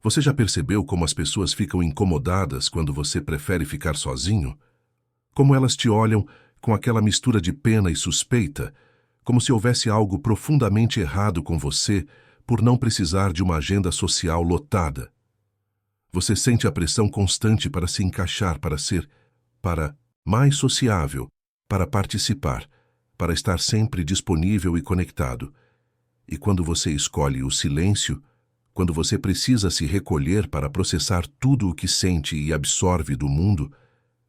Você já percebeu como as pessoas ficam incomodadas quando você prefere ficar sozinho? Como elas te olham com aquela mistura de pena e suspeita, como se houvesse algo profundamente errado com você por não precisar de uma agenda social lotada. Você sente a pressão constante para se encaixar, para mais sociável, para participar, para estar sempre disponível e conectado. E quando você escolhe o silêncio, quando você precisa se recolher para processar tudo o que sente e absorve do mundo,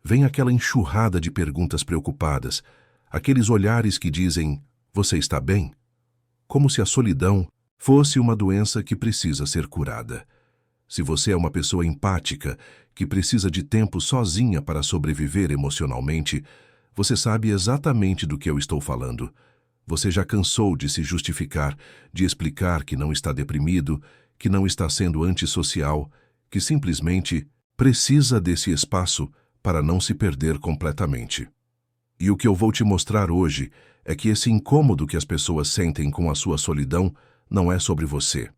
vem aquela enxurrada de perguntas preocupadas, aqueles olhares que dizem, você está bem? Como se a solidão fosse uma doença que precisa ser curada. Se você é uma pessoa empática, que precisa de tempo sozinha para sobreviver emocionalmente, você sabe exatamente do que eu estou falando. Você já cansou de se justificar, de explicar que não está deprimido, que não está sendo antissocial, que simplesmente precisa desse espaço para não se perder completamente. E o que eu vou te mostrar hoje é que esse incômodo que as pessoas sentem com a sua solidão não é sobre você.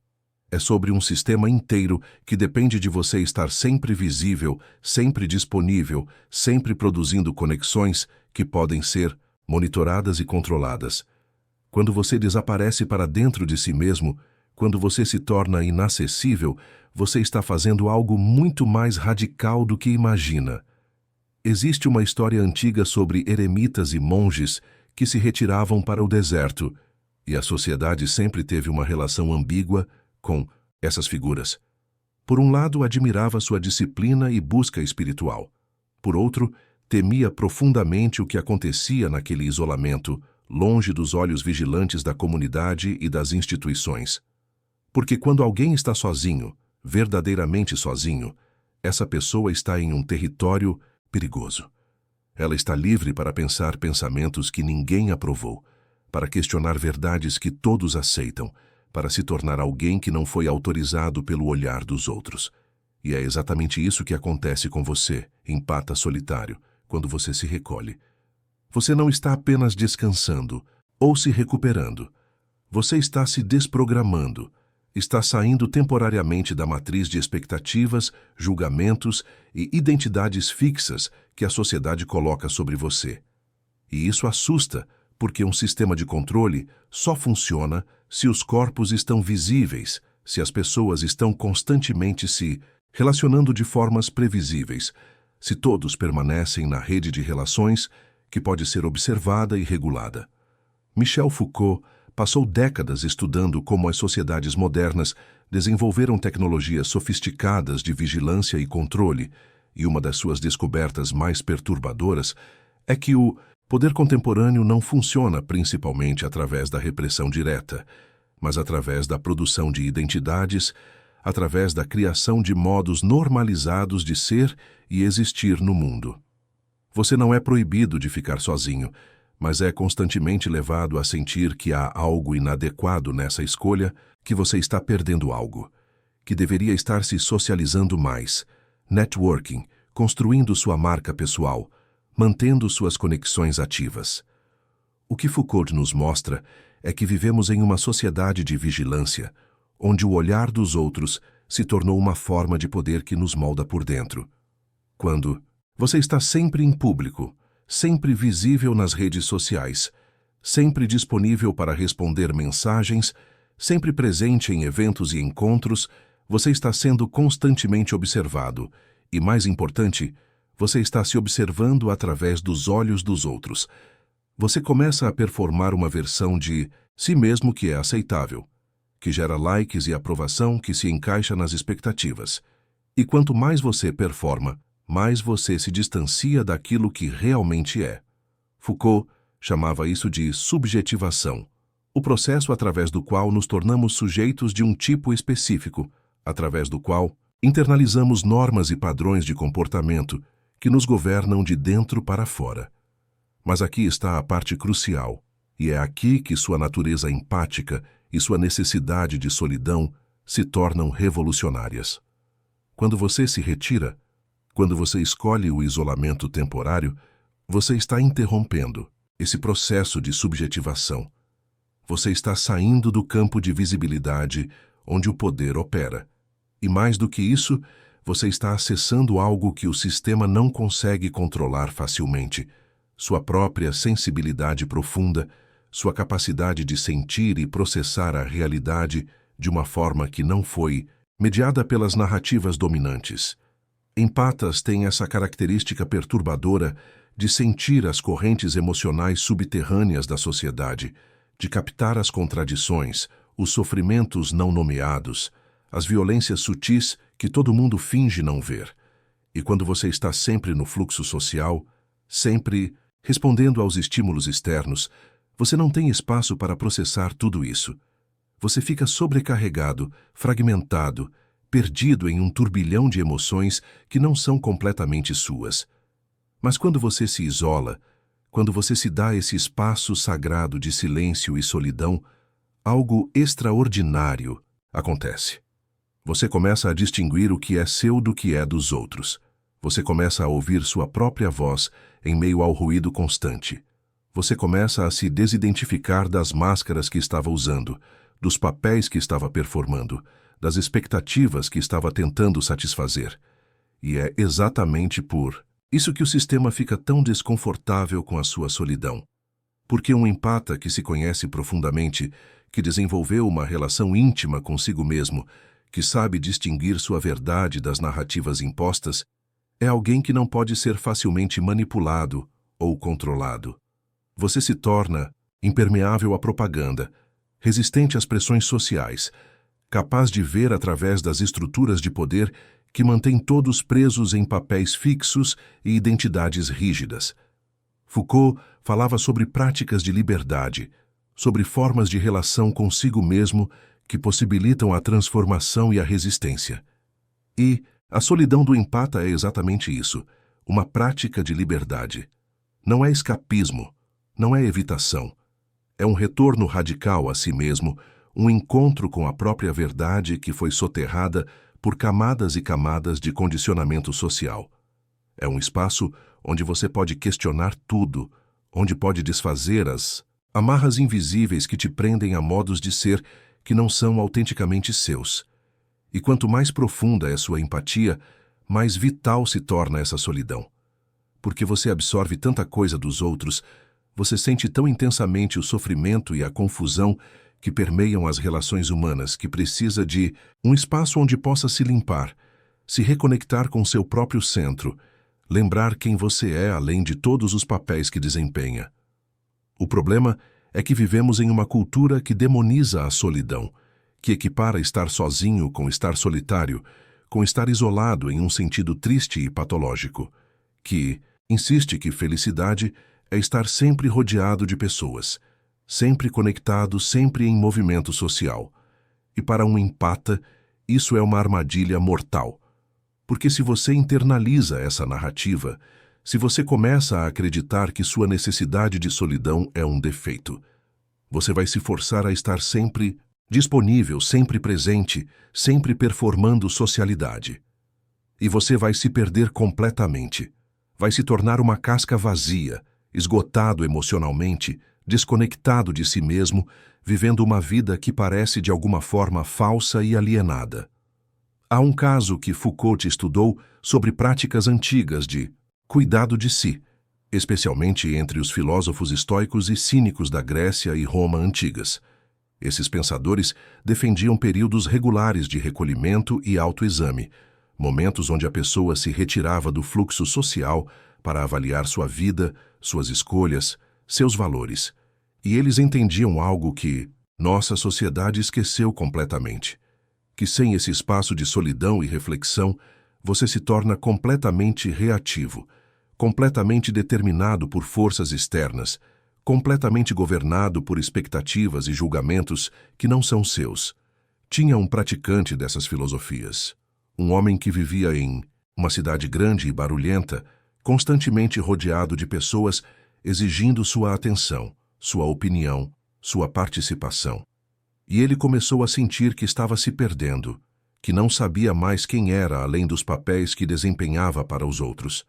É sobre um sistema inteiro que depende de você estar sempre visível, sempre disponível, sempre produzindo conexões que podem ser monitoradas e controladas. Quando você desaparece para dentro de si mesmo, quando você se torna inacessível, você está fazendo algo muito mais radical do que imagina. Existe uma história antiga sobre eremitas e monges que se retiravam para o deserto, e a sociedade sempre teve uma relação ambígua com essas figuras. Por um lado, admirava sua disciplina e busca espiritual. Por outro, temia profundamente o que acontecia naquele isolamento, longe dos olhos vigilantes da comunidade e das instituições. Porque quando alguém está sozinho, verdadeiramente sozinho, essa pessoa está em um território perigoso. Ela está livre para pensar pensamentos que ninguém aprovou, para questionar verdades que todos aceitam, para se tornar alguém que não foi autorizado pelo olhar dos outros. E é exatamente isso que acontece com você, empata solitário, quando você se recolhe. Você não está apenas descansando ou se recuperando. Você está se desprogramando, está saindo temporariamente da matriz de expectativas, julgamentos e identidades fixas que a sociedade coloca sobre você. E isso assusta, porque um sistema de controle só funciona se os corpos estão visíveis, se as pessoas estão constantemente se relacionando de formas previsíveis, se todos permanecem na rede de relações que pode ser observada e regulada. Michel Foucault passou décadas estudando como as sociedades modernas desenvolveram tecnologias sofisticadas de vigilância e controle, e uma das suas descobertas mais perturbadoras é que o poder contemporâneo não funciona principalmente através da repressão direta, mas através da produção de identidades, através da criação de modos normalizados de ser e existir no mundo. Você não é proibido de ficar sozinho, mas é constantemente levado a sentir que há algo inadequado nessa escolha, que você está perdendo algo, que deveria estar se socializando mais, networking, construindo sua marca pessoal, mantendo suas conexões ativas. O que Foucault nos mostra é que vivemos em uma sociedade de vigilância, onde o olhar dos outros se tornou uma forma de poder que nos molda por dentro. Quando você está sempre em público, sempre visível nas redes sociais, sempre disponível para responder mensagens, sempre presente em eventos e encontros, você está sendo constantemente observado e, mais importante, você está se observando através dos olhos dos outros. Você começa a performar uma versão de si mesmo que é aceitável, que gera likes e aprovação que se encaixa nas expectativas. E quanto mais você performa, mais você se distancia daquilo que realmente é. Foucault chamava isso de subjetivação, o processo através do qual nos tornamos sujeitos de um tipo específico, através do qual internalizamos normas e padrões de comportamento que nos governam de dentro para fora. Mas aqui está a parte crucial, e é aqui que sua natureza empática e sua necessidade de solidão se tornam revolucionárias. Quando você se retira, quando você escolhe o isolamento temporário, você está interrompendo esse processo de subjetivação. Você está saindo do campo de visibilidade onde o poder opera E mais do que isso, você está acessando algo que o sistema não consegue controlar facilmente: sua própria sensibilidade profunda, sua capacidade de sentir e processar a realidade de uma forma que não foi mediada pelas narrativas dominantes. Empatas têm essa característica perturbadora de sentir as correntes emocionais subterrâneas da sociedade, de captar as contradições, os sofrimentos não nomeados, as violências sutis que todo mundo finge não ver. E quando você está sempre no fluxo social, sempre respondendo aos estímulos externos, você não tem espaço para processar tudo isso. Você fica sobrecarregado, fragmentado, perdido em um turbilhão de emoções que não são completamente suas. Mas quando você se isola, quando você se dá esse espaço sagrado de silêncio e solidão, algo extraordinário acontece. Você começa a distinguir o que é seu do que é dos outros. Você começa a ouvir sua própria voz em meio ao ruído constante. Você começa a se desidentificar das máscaras que estava usando, dos papéis que estava performando, das expectativas que estava tentando satisfazer. E é exatamente por isso que o sistema fica tão desconfortável com a sua solidão. Porque um empata que se conhece profundamente, que desenvolveu uma relação íntima consigo mesmo, que sabe distinguir sua verdade das narrativas impostas, é alguém que não pode ser facilmente manipulado ou controlado. Você se torna impermeável à propaganda, resistente às pressões sociais, capaz de ver através das estruturas de poder que mantêm todos presos em papéis fixos e identidades rígidas. Foucault falava sobre práticas de liberdade, sobre formas de relação consigo mesmo que possibilitam a transformação e a resistência. E a solidão do empata é exatamente isso, uma prática de liberdade. Não é escapismo, não é evitação. É um retorno radical a si mesmo, um encontro com a própria verdade que foi soterrada por camadas e camadas de condicionamento social. É um espaço onde você pode questionar tudo, onde pode desfazer as amarras invisíveis que te prendem a modos de ser que não são autenticamente seus. E quanto mais profunda é sua empatia, mais vital se torna essa solidão. Porque você absorve tanta coisa dos outros, você sente tão intensamente o sofrimento e a confusão que permeiam as relações humanas, que precisa de um espaço onde possa se limpar, se reconectar com seu próprio centro, lembrar quem você é além de todos os papéis que desempenha. O problema é que vivemos em uma cultura que demoniza a solidão, que equipara estar sozinho com estar solitário, com estar isolado em um sentido triste e patológico, que insiste que felicidade é estar sempre rodeado de pessoas, sempre conectado, sempre em movimento social. E para um empata, isso é uma armadilha mortal. Porque se você internaliza essa narrativa, se você começa a acreditar que sua necessidade de solidão é um defeito, você vai se forçar a estar sempre disponível, sempre presente, sempre performando socialidade. E você vai se perder completamente. Vai se tornar uma casca vazia, esgotado emocionalmente, desconectado de si mesmo, vivendo uma vida que parece de alguma forma falsa e alienada. Há um caso que Foucault estudou sobre práticas antigas de cuidado de si, especialmente entre os filósofos estoicos e cínicos da Grécia e Roma antigas. Esses pensadores defendiam períodos regulares de recolhimento e autoexame, momentos onde a pessoa se retirava do fluxo social para avaliar sua vida, suas escolhas, seus valores. E eles entendiam algo que nossa sociedade esqueceu completamente: que sem esse espaço de solidão e reflexão, você se torna completamente reativo, completamente determinado por forças externas, completamente governado por expectativas e julgamentos que não são seus. Tinha um praticante dessas filosofias, um homem que vivia em uma cidade grande e barulhenta, constantemente rodeado de pessoas exigindo sua atenção, sua opinião, sua participação. E ele começou a sentir que estava se perdendo, que não sabia mais quem era além dos papéis que desempenhava para os outros.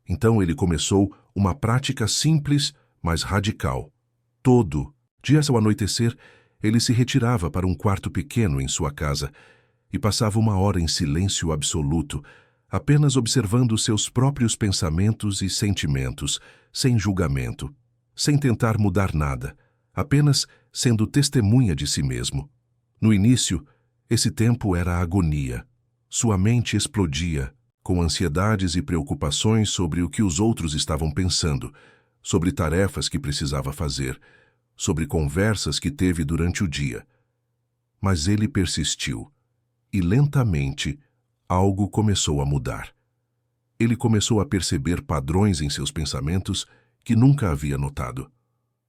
Então ele começou uma prática simples, mas radical. Todo dia ao anoitecer, ele se retirava para um quarto pequeno em sua casa e passava uma hora em silêncio absoluto, apenas observando seus próprios pensamentos e sentimentos, sem julgamento, sem tentar mudar nada, apenas sendo testemunha de si mesmo. No início, esse tempo era agonia. Sua mente explodia, com ansiedades e preocupações sobre o que os outros estavam pensando, sobre tarefas que precisava fazer, sobre conversas que teve durante o dia. Mas ele persistiu, e lentamente algo começou a mudar. Ele começou a perceber padrões em seus pensamentos que nunca havia notado.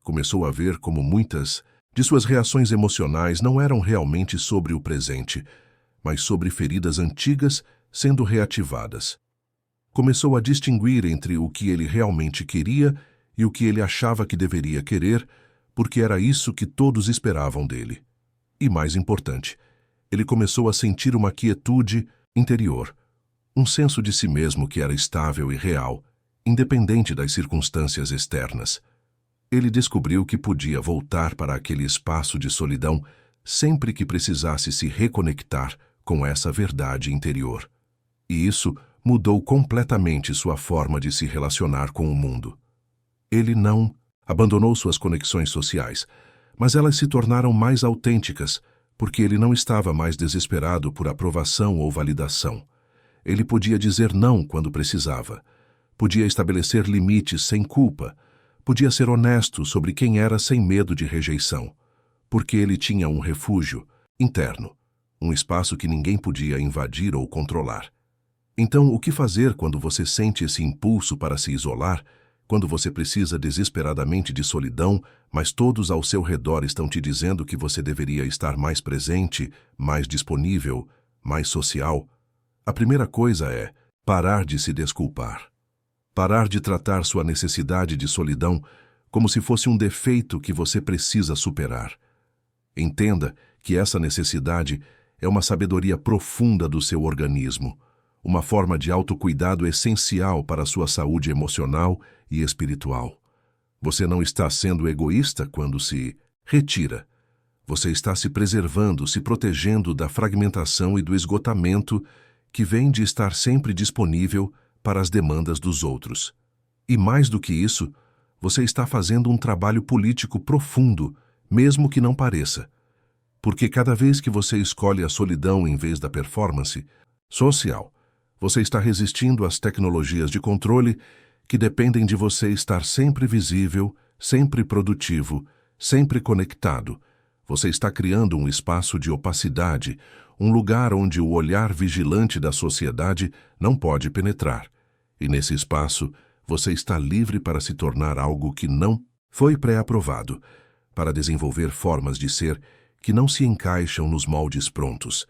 Começou a ver como muitas de suas reações emocionais não eram realmente sobre o presente, mas sobre feridas antigas sendo reativadas. Começou a distinguir entre o que ele realmente queria e o que ele achava que deveria querer, porque era isso que todos esperavam dele. E mais importante, ele começou a sentir uma quietude interior, um senso de si mesmo que era estável e real, independente das circunstâncias externas. Ele descobriu que podia voltar para aquele espaço de solidão sempre que precisasse se reconectar com essa verdade interior. E isso mudou completamente sua forma de se relacionar com o mundo. Ele não abandonou suas conexões sociais, mas elas se tornaram mais autênticas, porque ele não estava mais desesperado por aprovação ou validação. Ele podia dizer não quando precisava, podia estabelecer limites sem culpa, podia ser honesto sobre quem era sem medo de rejeição, porque ele tinha um refúgio interno, um espaço que ninguém podia invadir ou controlar. Então, o que fazer quando você sente esse impulso para se isolar, quando você precisa desesperadamente de solidão, mas todos ao seu redor estão te dizendo que você deveria estar mais presente, mais disponível, mais social? A primeira coisa é parar de se desculpar. Parar de tratar sua necessidade de solidão como se fosse um defeito que você precisa superar. Entenda que essa necessidade é uma sabedoria profunda do seu organismo, uma forma de autocuidado essencial para a sua saúde emocional e espiritual. Você não está sendo egoísta quando se retira. Você está se preservando, se protegendo da fragmentação e do esgotamento que vem de estar sempre disponível para as demandas dos outros. E mais do que isso, você está fazendo um trabalho político profundo, mesmo que não pareça. Porque cada vez que você escolhe a solidão em vez da performance social, você está resistindo às tecnologias de controle que dependem de você estar sempre visível, sempre produtivo, sempre conectado. Você está criando um espaço de opacidade, um lugar onde o olhar vigilante da sociedade não pode penetrar. E nesse espaço, você está livre para se tornar algo que não foi pré-aprovado, para desenvolver formas de ser que não se encaixam nos moldes prontos.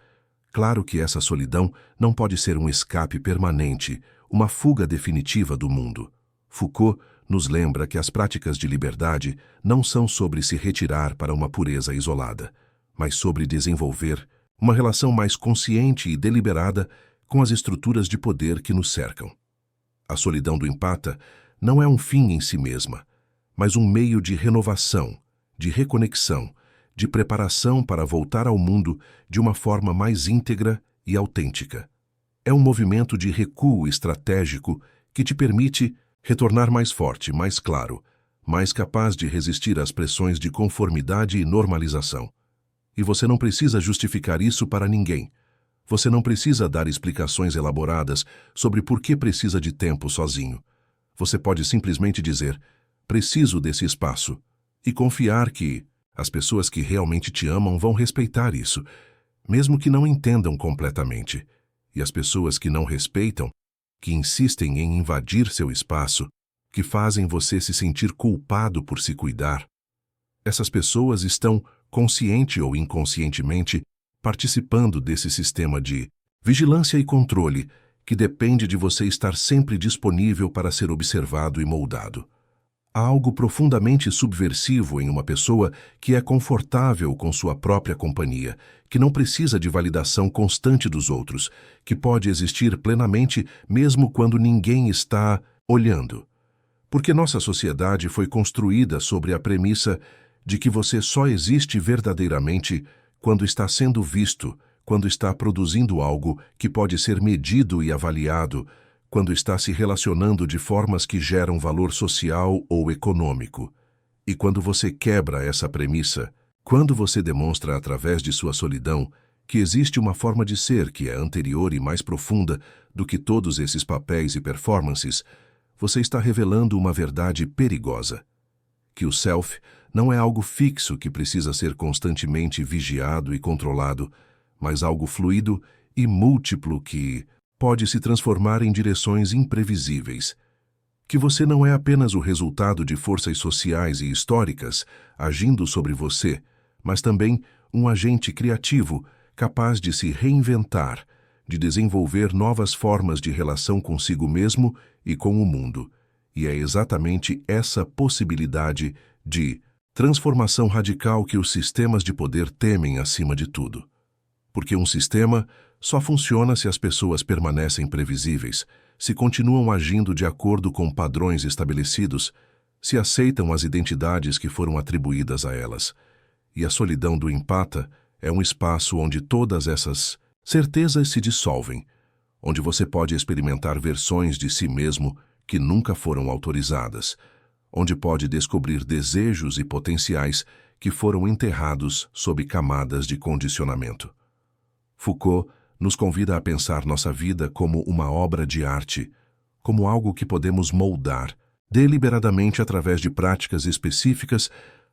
Claro que essa solidão não pode ser um escape permanente, uma fuga definitiva do mundo. Foucault nos lembra que as práticas de liberdade não são sobre se retirar para uma pureza isolada, mas sobre desenvolver uma relação mais consciente e deliberada com as estruturas de poder que nos cercam. A solidão do empata não é um fim em si mesma, mas um meio de renovação, de reconexão, de preparação para voltar ao mundo de uma forma mais íntegra e autêntica. É um movimento de recuo estratégico que te permite retornar mais forte, mais claro, mais capaz de resistir às pressões de conformidade e normalização. E você não precisa justificar isso para ninguém. Você não precisa dar explicações elaboradas sobre por que precisa de tempo sozinho. Você pode simplesmente dizer, preciso desse espaço, e confiar que as pessoas que realmente te amam vão respeitar isso, mesmo que não entendam completamente. E as pessoas que não respeitam, que insistem em invadir seu espaço, que fazem você se sentir culpado por se cuidar, essas pessoas estão, consciente ou inconscientemente, participando desse sistema de vigilância e controle que depende de você estar sempre disponível para ser observado e moldado. Há algo profundamente subversivo em uma pessoa que é confortável com sua própria companhia, que não precisa de validação constante dos outros, que pode existir plenamente mesmo quando ninguém está olhando. Porque nossa sociedade foi construída sobre a premissa de que você só existe verdadeiramente quando está sendo visto, quando está produzindo algo que pode ser medido e avaliado, quando está se relacionando de formas que geram valor social ou econômico. E quando você quebra essa premissa, quando você demonstra através de sua solidão que existe uma forma de ser que é anterior e mais profunda do que todos esses papéis e performances, você está revelando uma verdade perigosa. Que o self não é algo fixo que precisa ser constantemente vigiado e controlado, mas algo fluido e múltiplo que pode se transformar em direções imprevisíveis. Que você não é apenas o resultado de forças sociais e históricas agindo sobre você, mas também um agente criativo capaz de se reinventar, de desenvolver novas formas de relação consigo mesmo e com o mundo. E é exatamente essa possibilidade de transformação radical que os sistemas de poder temem acima de tudo. Porque um sistema só funciona se as pessoas permanecem previsíveis, se continuam agindo de acordo com padrões estabelecidos, se aceitam as identidades que foram atribuídas a elas. E a solidão do empata é um espaço onde todas essas certezas se dissolvem, onde você pode experimentar versões de si mesmo que nunca foram autorizadas, onde pode descobrir desejos e potenciais que foram enterrados sob camadas de condicionamento. Foucault nos convida a pensar nossa vida como uma obra de arte, como algo que podemos moldar deliberadamente através de práticas específicas,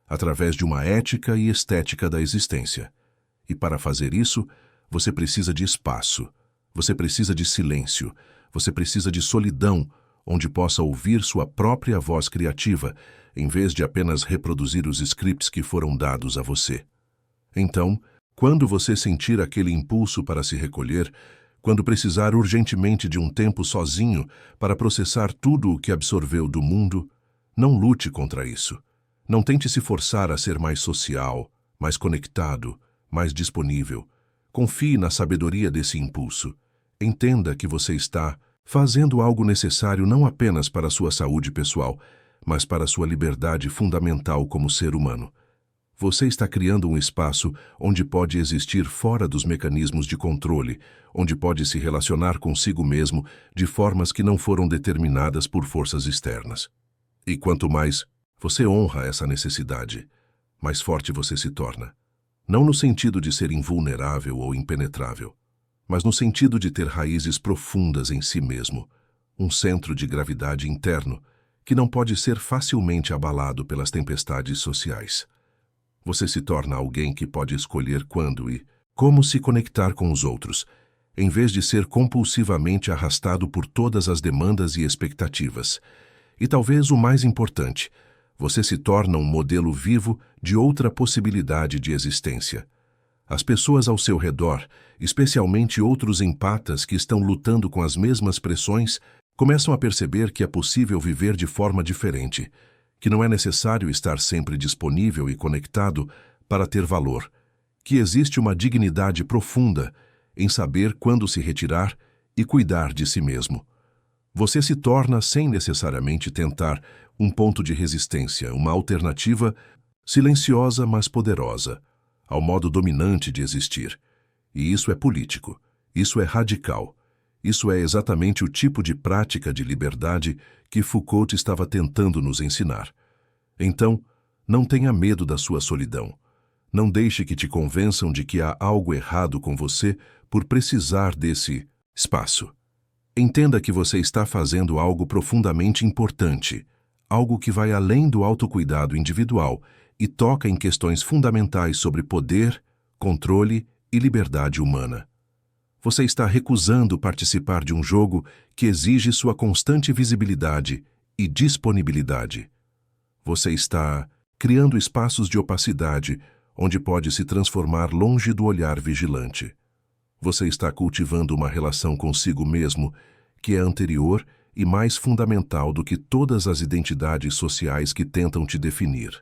através de uma ética e estética da existência. E para fazer isso, você precisa de espaço, você precisa de silêncio, você precisa de solidão, onde possa ouvir sua própria voz criativa, em vez de apenas reproduzir os scripts que foram dados a você. Então, quando você sentir aquele impulso para se recolher, quando precisar urgentemente de um tempo sozinho para processar tudo o que absorveu do mundo, não lute contra isso. Não tente se forçar a ser mais social, mais conectado, mais disponível. Confie na sabedoria desse impulso. Entenda que você está fazendo algo necessário não apenas para a sua saúde pessoal, mas para a sua liberdade fundamental como ser humano. Você está criando um espaço onde pode existir fora dos mecanismos de controle, onde pode se relacionar consigo mesmo de formas que não foram determinadas por forças externas. E quanto mais você honra essa necessidade, mais forte você se torna. Não no sentido de ser invulnerável ou impenetrável, mas no sentido de ter raízes profundas em si mesmo, um centro de gravidade interno que não pode ser facilmente abalado pelas tempestades sociais. Você se torna alguém que pode escolher quando e como se conectar com os outros, em vez de ser compulsivamente arrastado por todas as demandas e expectativas. E talvez o mais importante, você se torna um modelo vivo de outra possibilidade de existência. As pessoas ao seu redor, especialmente outros empatas que estão lutando com as mesmas pressões, começam a perceber que é possível viver de forma diferente, que não é necessário estar sempre disponível e conectado para ter valor, que existe uma dignidade profunda em saber quando se retirar e cuidar de si mesmo. Você se torna, sem necessariamente tentar, um ponto de resistência, uma alternativa silenciosa mas poderosa, ao modo dominante de existir. E isso é político, isso é radical, isso é exatamente o tipo de prática de liberdade que Foucault estava tentando nos ensinar. Então, não tenha medo da sua solidão. Não deixe que te convençam de que há algo errado com você por precisar desse espaço. Entenda que você está fazendo algo profundamente importante, algo que vai além do autocuidado individual e toca em questões fundamentais sobre poder, controle e liberdade humana. Você está recusando participar de um jogo que exige sua constante visibilidade e disponibilidade. Você está criando espaços de opacidade onde pode se transformar longe do olhar vigilante. Você está cultivando uma relação consigo mesmo que é anterior e mais fundamental do que todas as identidades sociais que tentam te definir.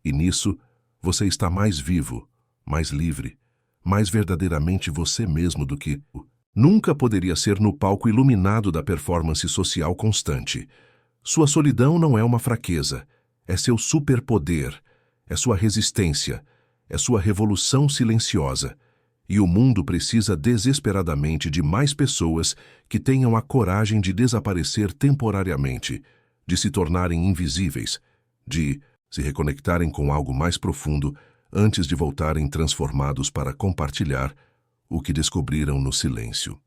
E nisso, você está mais vivo, mais livre, mais verdadeiramente você mesmo do que nunca poderia ser no palco iluminado da performance social constante. Sua solidão não é uma fraqueza, é seu superpoder, é sua resistência, é sua revolução silenciosa. E o mundo precisa desesperadamente de mais pessoas que tenham a coragem de desaparecer temporariamente, de se tornarem invisíveis, de se reconectarem com algo mais profundo antes de voltarem transformados para compartilhar o que descobriram no silêncio.